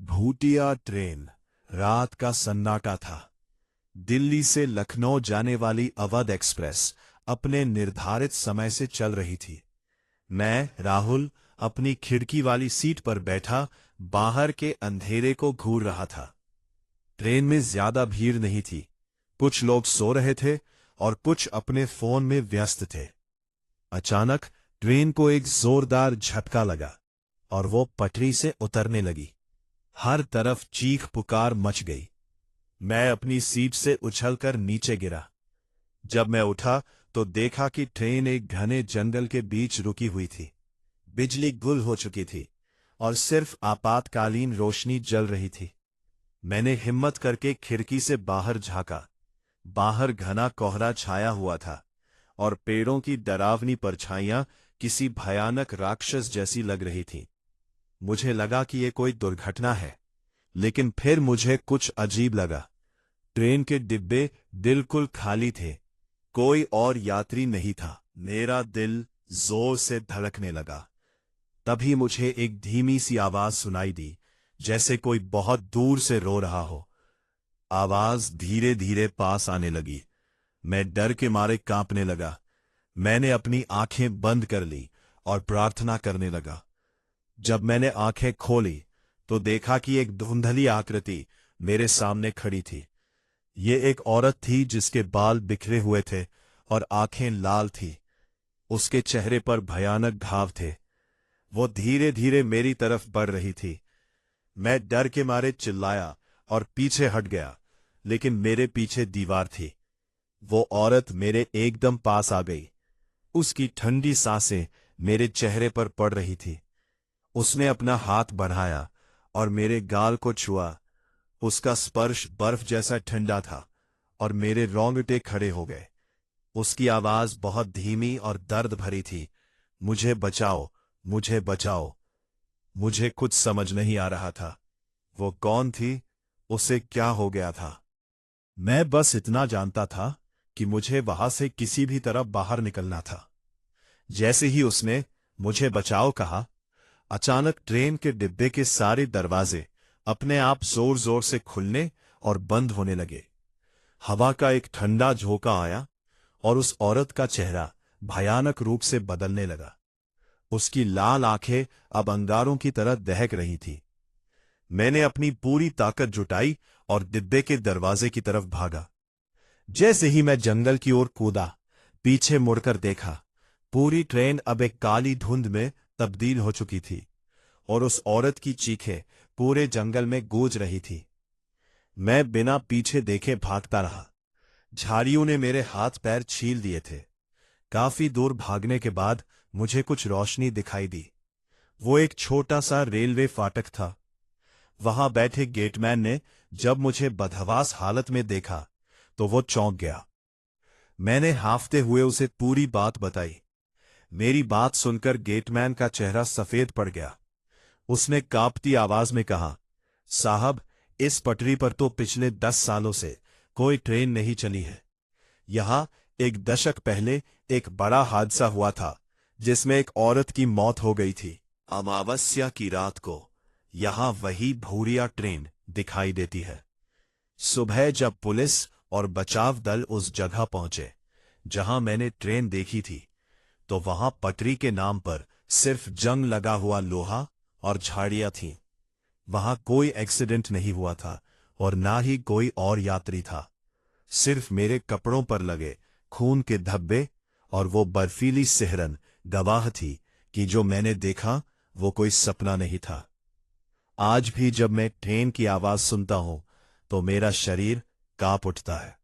Bhutia train. रात का सन्नाटा था। दिल्ली से लखनऊ जाने वाली अवध एक्सप्रेस अपने निर्धारित समय से चल रही थी। मैं, राहुल, अपनी खिड़की वाली सीट पर बैठा बाहर के अंधेरे को घूर रहा था। ट्रेन में ज्यादा भीड़ नहीं थी। कुछ लोग सो रहे थे और कुछ अपने फोन में व्यस्त थे। अचानक ट्रेन को एक जोरदार झटका लगा और वो पटरी से उतरने लगी। हर तरफ चीख पुकार मच गई। मैं अपनी सीट से उछलकर नीचे गिरा। जब मैं उठा तो देखा कि ट्रेन एक घने जंगल के बीच रुकी हुई थी। बिजली गुल हो चुकी थी और सिर्फ आपातकालीन रोशनी जल रही थी। मैंने हिम्मत करके खिड़की से बाहर झांका। बाहर घना कोहरा छाया हुआ था और पेड़ों की डरावनी परछाइयां किसी भयानक राक्षस जैसी लग रही थीं। मुझे लगा कि ये कोई दुर्घटना है, लेकिन फिर मुझे कुछ अजीब लगा। ट्रेन के डिब्बे बिल्कुल खाली थे। कोई और यात्री नहीं था। मेरा दिल जोर से धड़कने लगा। तभी मुझे एक धीमी सी आवाज सुनाई दी, जैसे कोई बहुत दूर से रो रहा हो। आवाज धीरे धीरे पास आने लगी। मैं डर के मारे कांपने लगा। मैंने अपनी आंखें बंद कर ली और प्रार्थना करने लगा। जब मैंने आंखें खोली तो देखा कि एक धुंधली आकृति मेरे सामने खड़ी थी। ये एक औरत थी जिसके बाल बिखरे हुए थे और आंखें लाल थी। उसके चेहरे पर भयानक घाव थे। वो धीरे धीरे मेरी तरफ बढ़ रही थी। मैं डर के मारे चिल्लाया और पीछे हट गया, लेकिन मेरे पीछे दीवार थी। वो औरत मेरे एकदम पास आ गई। उसकी ठंडी सांसें मेरे चेहरे पर पड़ रही थी। उसने अपना हाथ बढ़ाया और मेरे गाल को छुआ। उसका स्पर्श बर्फ जैसा ठंडा था और मेरे रोंगटे खड़े हो गए। उसकी आवाज बहुत धीमी और दर्द भरी थी। मुझे बचाओ, मुझे बचाओ। मुझे कुछ समझ नहीं आ रहा था। वो कौन थी? उसे क्या हो गया था? मैं बस इतना जानता था कि मुझे वहां से किसी भी तरह बाहर निकलना था। जैसे ही उसने मुझे बचाओ कहा, अचानक ट्रेन के डिब्बे के सारे दरवाजे अपने आप जोर जोर से खुलने और बंद होने लगे। हवा का एक ठंडा झोंका आया और उस औरत का चेहरा भयानक रूप से बदलने लगा। उसकी लाल आंखें अब अंगारों की तरह दहक रही थी। मैंने अपनी पूरी ताकत जुटाई और डिब्बे के दरवाजे की तरफ भागा। जैसे ही मैं जंगल की ओर कूदा, पीछे मुड़कर देखा, पूरी ट्रेन अब एक काली धुंध में तब्दील हो चुकी थी और उस औरत की चीखें पूरे जंगल में गूंज रही थी। मैं बिना पीछे देखे भागता रहा। झाड़ियों ने मेरे हाथ पैर छील दिए थे। काफी दूर भागने के बाद मुझे कुछ रोशनी दिखाई दी। वो एक छोटा सा रेलवे फाटक था। वहां बैठे गेटमैन ने जब मुझे बदहवास हालत में देखा तो वो चौंक गया। मैंने हांफते हुए उसे पूरी बात बताई। मेरी बात सुनकर गेटमैन का चेहरा सफेद पड़ गया। उसने कांपती आवाज में कहा, साहब, इस पटरी पर तो पिछले 10 सालों से कोई ट्रेन नहीं चली है। यहां एक दशक पहले एक बड़ा हादसा हुआ था जिसमें एक औरत की मौत हो गई थी। अमावस्या की रात को यहां वही भूरिया ट्रेन दिखाई देती है। सुबह जब पुलिस और बचाव दल उस जगह पहुंचे जहां मैंने ट्रेन देखी थी, तो वहां पटरी के नाम पर सिर्फ जंग लगा हुआ लोहा और झाड़ियां थीं। वहां कोई एक्सीडेंट नहीं हुआ था और ना ही कोई और यात्री था। सिर्फ मेरे कपड़ों पर लगे खून के धब्बे और वो बर्फीली सिहरन गवाह थी कि जो मैंने देखा वो कोई सपना नहीं था। आज भी जब मैं ट्रेन की आवाज सुनता हूं तो मेरा शरीर कांप उठता है।